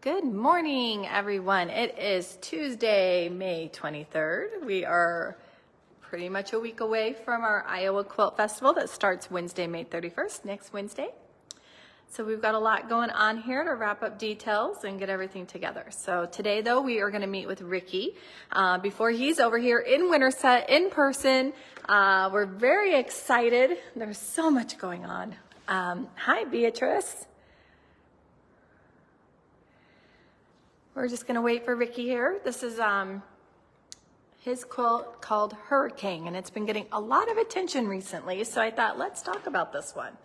Good morning, everyone. It is Tuesday, May 23rd. We are pretty much a week away from our Iowa Quilt Festival that starts Wednesday, May 31st, next Wednesday. So we've got a lot going on here to wrap up details and get everything together. So today, though, we are going to meet with Ricky before he's over here in Winterset in person. We're very excited. There's so much going on. Hi, Beatrice. We're just gonna wait for Ricky here. This is his quilt called Hurricane, and it's been getting a lot of attention recently, so I thought, let's talk about this one.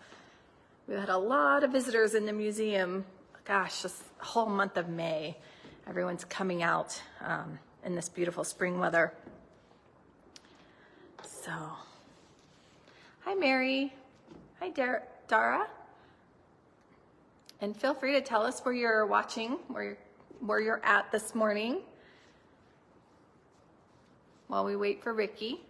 We had a lot of visitors in the museum, gosh, this whole month of May. Everyone's coming out in this beautiful spring weather. So, hi Mary, hi Dara. And feel free to tell us where you're watching, where you're at this morning while we wait for Ricky.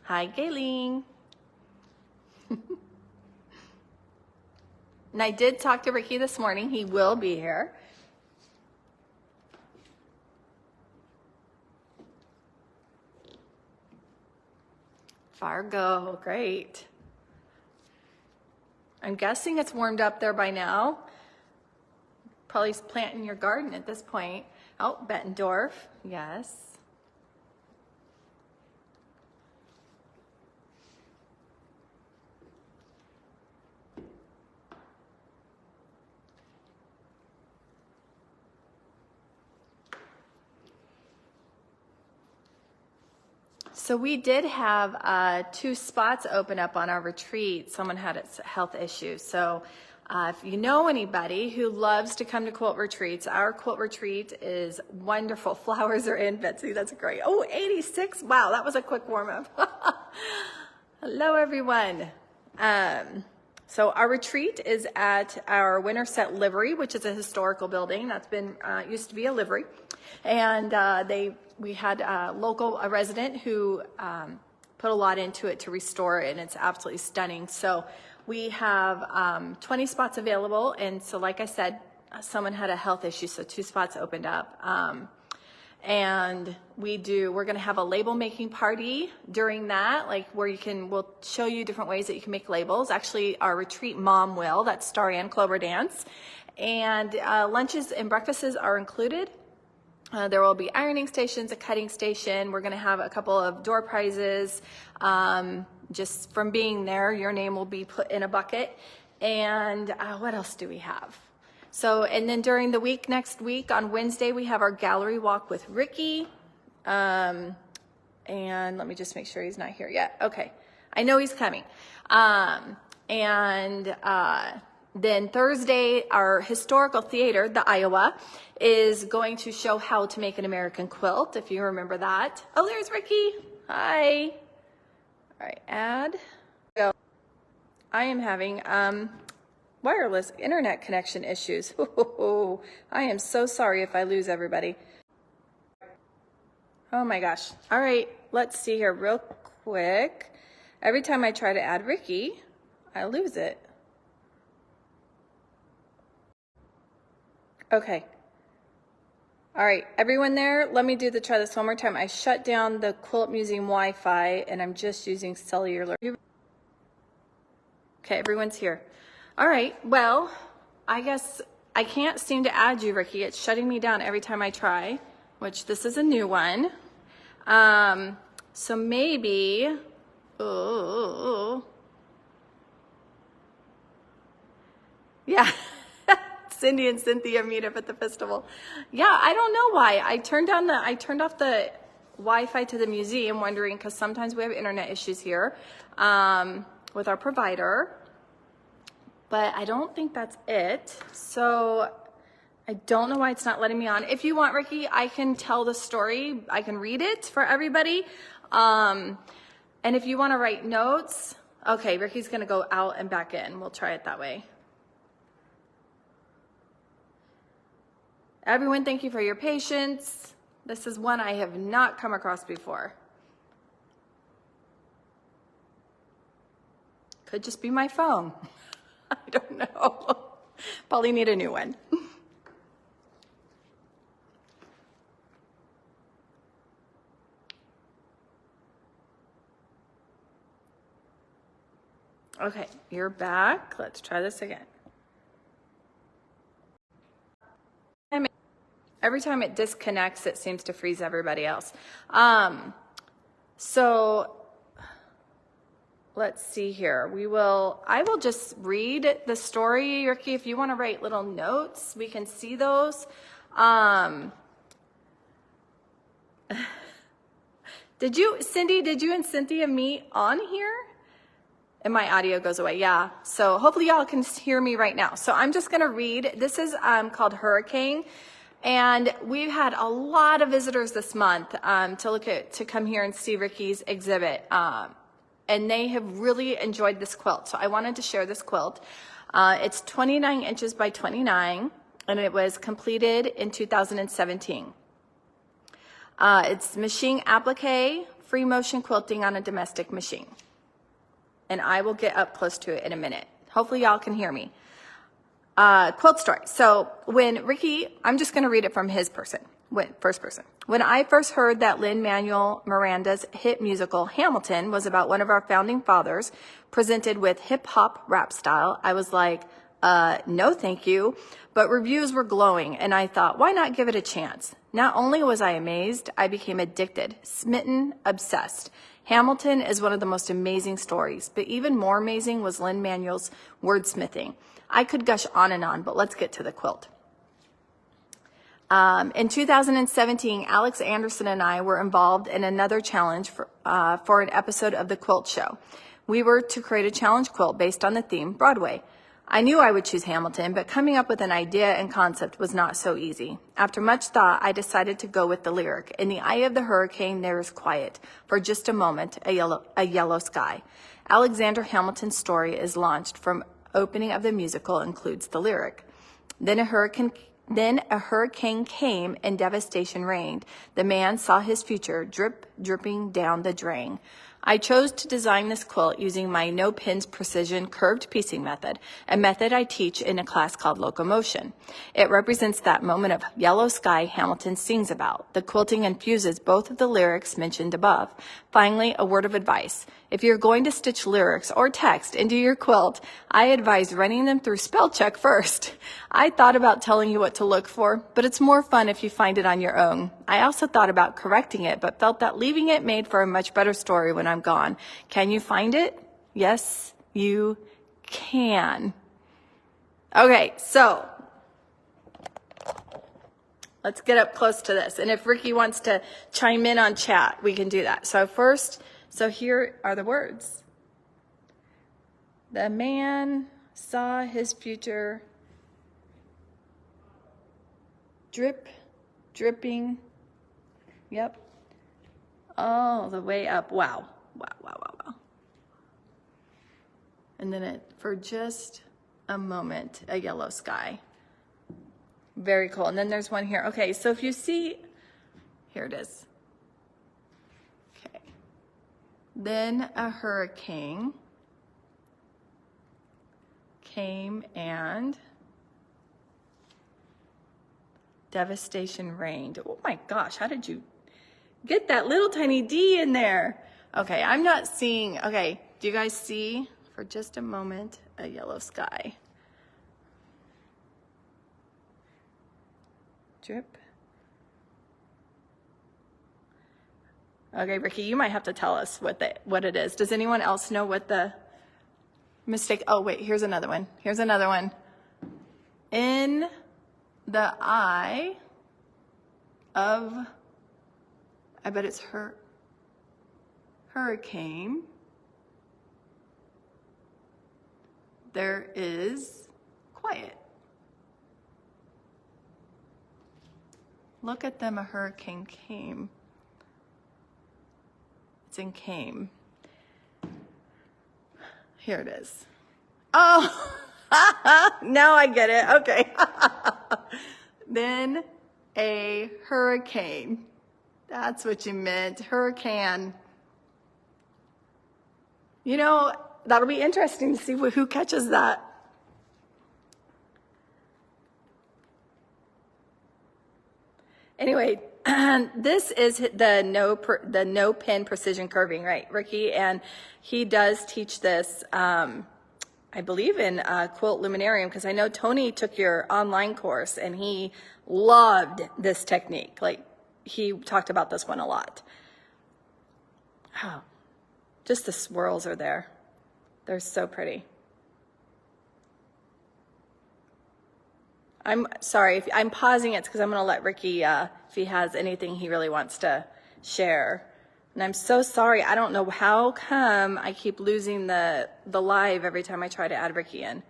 Hi, Gayleen. And I did talk to Ricky this morning. He will be here. Fargo, great. I'm guessing it's warmed up there by now. Probably planting your garden at this point. Oh, Bettendorf, yes. So we did have 2 spots open up on our retreat. Someone had a health issue. So if you know anybody who loves to come to quilt retreats, our quilt retreat is wonderful. Flowers are in, Betsy, that's great. Oh, 86, wow, that was a quick warm up. Hello, everyone. So our retreat is at our Winterset Livery, which is a historical building that's been, used to be a livery. And we had a resident who put a lot into it to restore it, and it's absolutely stunning. So we have 20 spots available, and so like I said, someone had a health issue, so 2 spots opened up. And we're going to have a label making party during that, like where we'll show you different ways that you can make labels. Actually, our retreat mom will, that's Starry Ann Clover Dance. And lunches and breakfasts are included. There will be ironing stations, a cutting station. We're going to have a couple of door prizes. Just from being there, your name will be put in a bucket. And what else do we have? So, and then during the week, next week on Wednesday, we have our gallery walk with Ricky. And let me just make sure he's not here yet. Okay, I know he's coming. Then Thursday, our historical theater, the Iowa, is going to show how to make an American quilt, if you remember that. Oh, there's Ricky. Hi. All right, add. Go. I am having wireless internet connection issues. I am so sorry if I lose everybody. Oh my gosh. All right, let's see here real quick. Every time I try to add Ricky, I lose it. Okay. All right, everyone there, let me try this one more time. I shut down the Quilt Museum Wi-Fi and I'm just using cellular. Okay, everyone's here. All right, well, I guess I can't seem to add you, Ricky. It's shutting me down every time I try, which this is a new one. So maybe, yeah. Cindy and Cynthia meet up at the festival. Yeah, I don't know why. I turned off the Wi-Fi to the museum, wondering, because sometimes we have internet issues here with our provider. But I don't think that's it. So I don't know why it's not letting me on. If you want, Ricky, I can tell the story. I can read it for everybody. And if you want to write notes, okay, Ricky's going to go out and back in. We'll try it that way. Everyone, thank you for your patience. This is one I have not come across before. Could just be my phone. I don't know. Probably need a new one. Okay, you're back. Let's try this again. Every time it disconnects, it seems to freeze everybody else. So let's see here. I will just read the story. Ricky, if you want to write little notes, we can see those. Cindy, did you and Cynthia meet on here? And my audio goes away, yeah. So hopefully y'all can hear me right now. So I'm just gonna read. This is called Hurricane. And we've had a lot of visitors this month to come here and see Ricky's exhibit. And they have really enjoyed this quilt. So I wanted to share this quilt. It's 29 inches by 29, and it was completed in 2017. It's machine applique, free motion quilting on a domestic machine. And I will get up close to it in a minute. Hopefully y'all can hear me. Quilt story. So when Ricky, I'm just going to read it from his first person. When I first heard that Lin-Manuel Miranda's hit musical Hamilton was about one of our founding fathers presented with hip hop rap style, I was like, no thank you. But reviews were glowing and I thought, why not give it a chance? Not only was I amazed, I became addicted, smitten, obsessed. Hamilton is one of the most amazing stories, but even more amazing was Lin-Manuel's wordsmithing. I could gush on and on, but let's get to the quilt. In 2017, Alex Anderson and I were involved in another challenge for an episode of the Quilt Show. We were to create a challenge quilt based on the theme Broadway. I knew I would choose Hamilton, but coming up with an idea and concept was not so easy. After much thought, I decided to go with the lyric, "In the eye of the hurricane, there is quiet. For just a moment, a yellow sky." Alexander Hamilton's story is launched from opening of the musical includes the lyric. Then a hurricane came and devastation reigned. The man saw his future dripping down the drain. I chose to design this quilt using my no pins precision curved piecing method, a method I teach in a class called locomotion. It represents that moment of yellow sky Hamilton sings about. The quilting infuses both of the lyrics mentioned above. Finally, a word of advice. If you're going to stitch lyrics or text into your quilt, I advise running them through spell check first. I thought about telling you what to look for, but it's more fun if you find it on your own. I also thought about correcting it, but felt that leaving it made for a much better story when I'm gone. Can you find it? Yes, you can. Okay, so let's get up close to this. And if Ricky wants to chime in on chat, we can do that. So here are the words. The man saw his future dripping, yep, all the way up. Wow. And then for just a moment, a yellow sky. Very cool. And then there's one here. Okay, so if you see, here it is. Okay. Then a hurricane came and devastation reigned. Oh my gosh, how did you get that little tiny D in there? Okay, I'm not seeing, okay, do you guys see, for just a moment, a yellow sky? Drip. Okay, Ricky, you might have to tell us what it is. Does anyone else know what the mistake? Oh, wait, here's another one. Here's another one. In the eye of, I bet it's hurricane, there is quiet. Look at them, a hurricane came. It's in came. Here it is. Oh, now I get it. Okay. Then a hurricane. That's what you meant. Hurricane. You know, that'll be interesting to see who catches that. Anyway, this is the no pin precision curving, right, Ricky? And he does teach this, I believe in Quilt Luminarium, because I know Tony took your online course and he loved this technique. Like, he talked about this one a lot. Oh, just the swirls are there. They're so pretty. I'm sorry, if I'm pausing it because I'm going to let Ricky, if he has anything he really wants to share. And I'm so sorry. I don't know how come I keep losing the live every time I try to add Ricky in.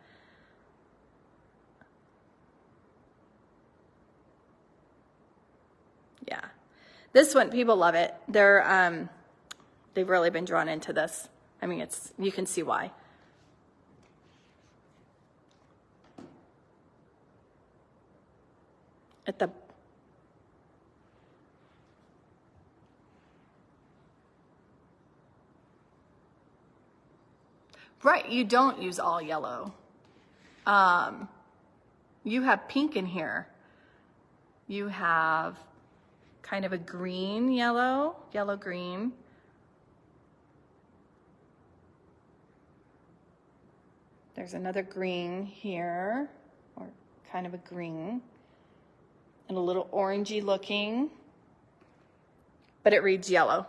Yeah. This one, people love it. They've really been drawn into this. I mean, you can see why. Right, you don't use all yellow. You have pink in here. You have kind of a green, yellow green. There's another green here, or kind of a green, and a little orangey looking, but it reads yellow.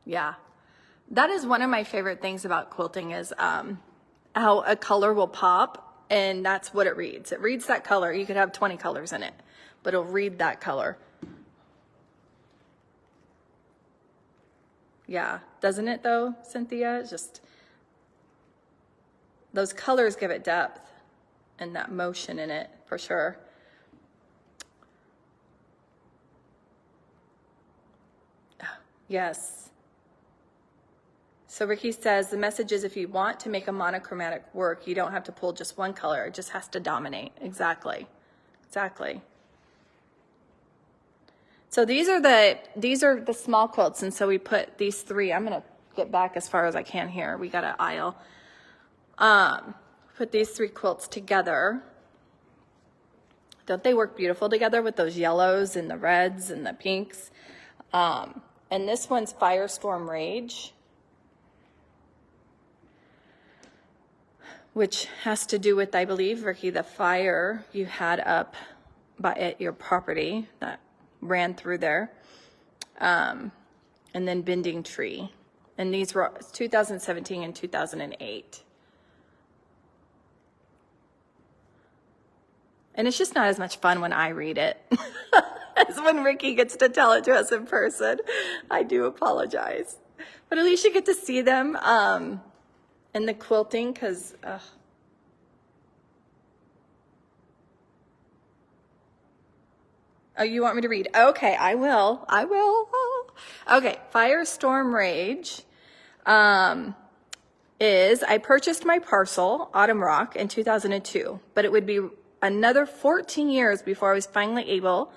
Yeah, that is one of my favorite things about quilting is how a color will pop, and that's what it reads. It reads that color. You could have 20 colors in it, but it'll read that color. Yeah, doesn't it though, Cynthia? It's just those colors give it depth and that motion in it for sure. Yes. So Ricky says the message is if you want to make a monochromatic work, you don't have to pull just one color. It just has to dominate. Exactly. Exactly. So these are the small quilts, and so we put these three. I'm gonna get back as far as I can here. We got an aisle. Put these three quilts together. Don't they work beautiful together with those yellows and the reds and the pinks? And this one's Firestorm Rage, which has to do with, I believe, Ricky, the fire you had up at your property that ran through there, and then Bending Tree. And these were 2017 and 2008. And it's just not as much fun when I read it as when Ricky gets to tell it to us in person. I do apologize. But at least you get to see them in the quilting, because oh, you want me to read? Okay, I will. Okay, Firestorm Rage is, I purchased my parcel, Autumn Rock, in 2002, but it would be another 14 years before I was finally able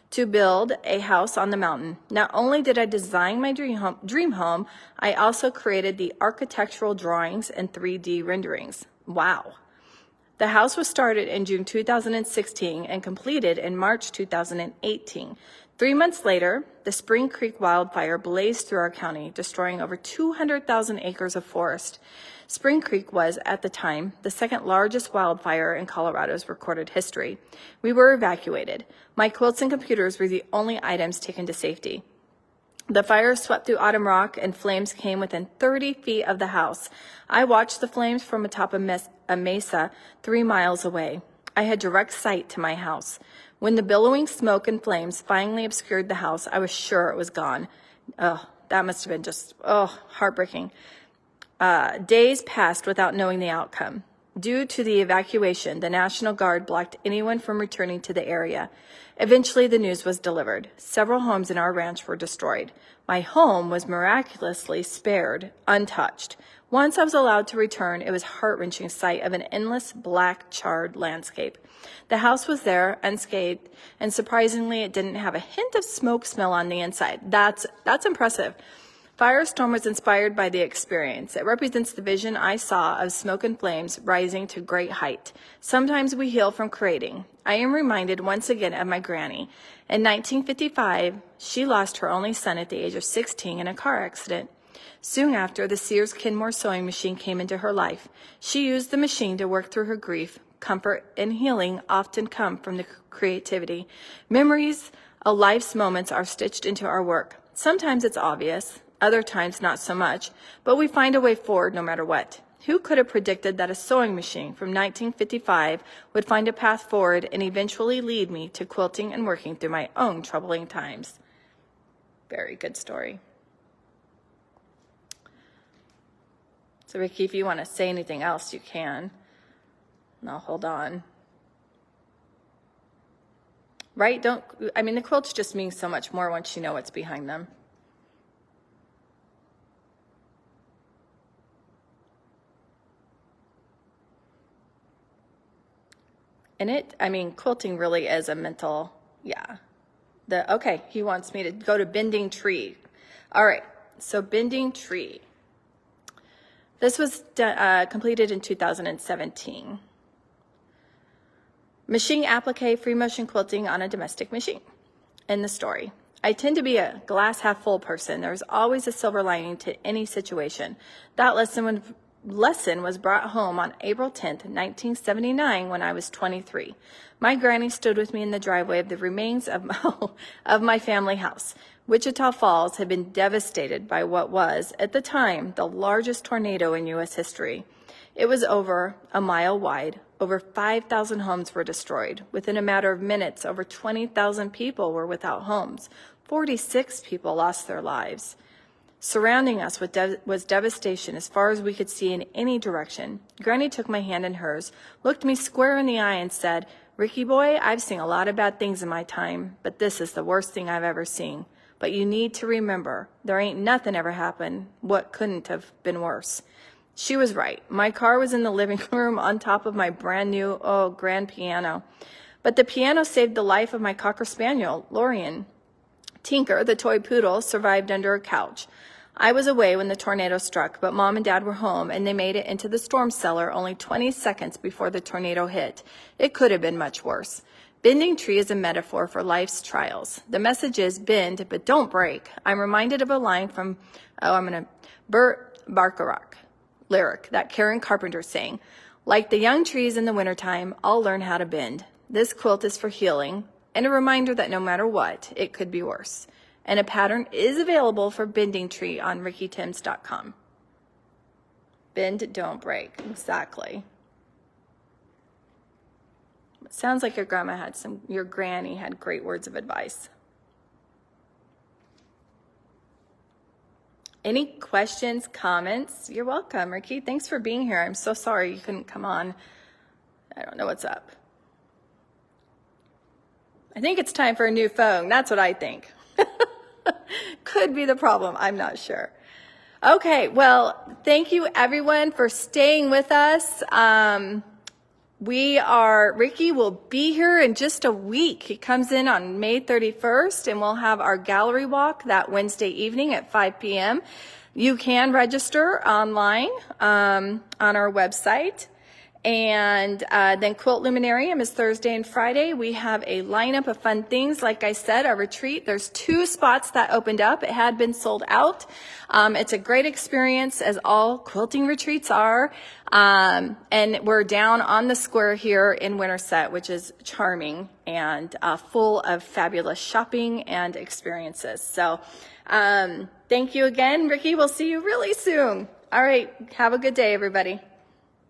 to build a house on the mountain. Not only did I design my dream home, I also created the architectural drawings and 3D renderings. Wow. The house was started in June 2016 and completed in March 2018. 3 months later, the Spring Creek wildfire blazed through our county, destroying over 200,000 acres of forest. Spring Creek was, at the time, the second largest wildfire in Colorado's recorded history. We were evacuated. My quilts and computers were the only items taken to safety. The fire swept through Autumn Rock, and flames came within 30 feet of the house. I watched the flames from atop a mesa 3 miles away. I had direct sight to my house. When the billowing smoke and flames finally obscured the house, I was sure it was gone. Oh, that must have been just, heartbreaking. Days passed without knowing the outcome. Due to the evacuation, the National Guard blocked anyone from returning to the area. Eventually, the news was delivered. Several homes in our ranch were destroyed. My home was miraculously spared, untouched. Once I was allowed to return, it was a heart-wrenching sight of an endless black charred landscape. The house was there, unscathed, and surprisingly, it didn't have a hint of smoke smell on the inside. That's impressive. Firestorm was inspired by the experience. It represents the vision I saw of smoke and flames rising to great height. Sometimes we heal from creating. I am reminded once again of my granny. In 1955, she lost her only son at the age of 16 in a car accident. Soon after, the Sears Kenmore sewing machine came into her life. She used the machine to work through her grief. Comfort and healing often come from the creativity. Memories of life's moments are stitched into our work. Sometimes it's obvious, other times not so much, but we find a way forward no matter what. Who could have predicted that a sewing machine from 1955 would find a path forward and eventually lead me to quilting and working through my own troubling times? Very good story. So Ricky, if you want to say anything else, you can. No, hold on. Right? The quilts just mean so much more once you know what's behind them. And quilting really is a mental, yeah. Okay, he wants me to go to bending tree. All right, so bending tree. This was completed in 2017. Machine applique, free motion quilting on a domestic machine. In the story, I tend to be a glass half full person. There's always a silver lining to any situation. That lesson was brought home on April 10th, 1979, when I was 23. My granny stood with me in the driveway of the remains of my family house. Wichita Falls had been devastated by what was, at the time, the largest tornado in U.S. history. It was over a mile wide. Over 5,000 homes were destroyed. Within a matter of minutes, over 20,000 people were without homes. 46 people lost their lives. Surrounding us was devastation as far as we could see in any direction. Granny took my hand in hers, looked me square in the eye, and said, "Ricky boy, I've seen a lot of bad things in my time, but this is the worst thing I've ever seen. But you need to remember, there ain't nothing ever happened what couldn't have been worse." She was right. My car was in the living room on top of my brand new, grand piano. But the piano saved the life of my Cocker Spaniel, Lorian. Tinker, the toy poodle, survived under a couch. I was away when the tornado struck, but Mom and Dad were home, and they made it into the storm cellar only 20 seconds before the tornado hit. It could have been much worse. Bending tree is a metaphor for life's trials. The message is bend, but don't break. I'm reminded of a line from, Burt Bacharach lyric that Karen Carpenter sang. Like the young trees in the wintertime, I'll learn how to bend. This quilt is for healing and a reminder that no matter what, it could be worse. And a pattern is available for bending tree on rickytims.com. Bend, don't break. Exactly. It sounds like your granny had great words of advice. Any questions, comments? You're welcome, Ricky. Thanks for being here. I'm so sorry you couldn't come on. I don't know what's up. I think it's time for a new phone. That's what I think. Could be the problem. I'm not sure. Okay, well, thank you everyone for staying with us. Ricky will be here in just a week. He comes in on May 31st, and we'll have our gallery walk that Wednesday evening at 5 p.m. You can register online on our website. And then Quilt Luminarium is Thursday and Friday. We have a lineup of fun things. Like I said, our retreat, there's 2 spots that opened up. It had been sold out. It's a great experience, as all quilting retreats are. And we're down on the square here in Winterset, which is charming and full of fabulous shopping and experiences. So thank you again, Ricky. We'll see you really soon. All right. Have a good day, everybody.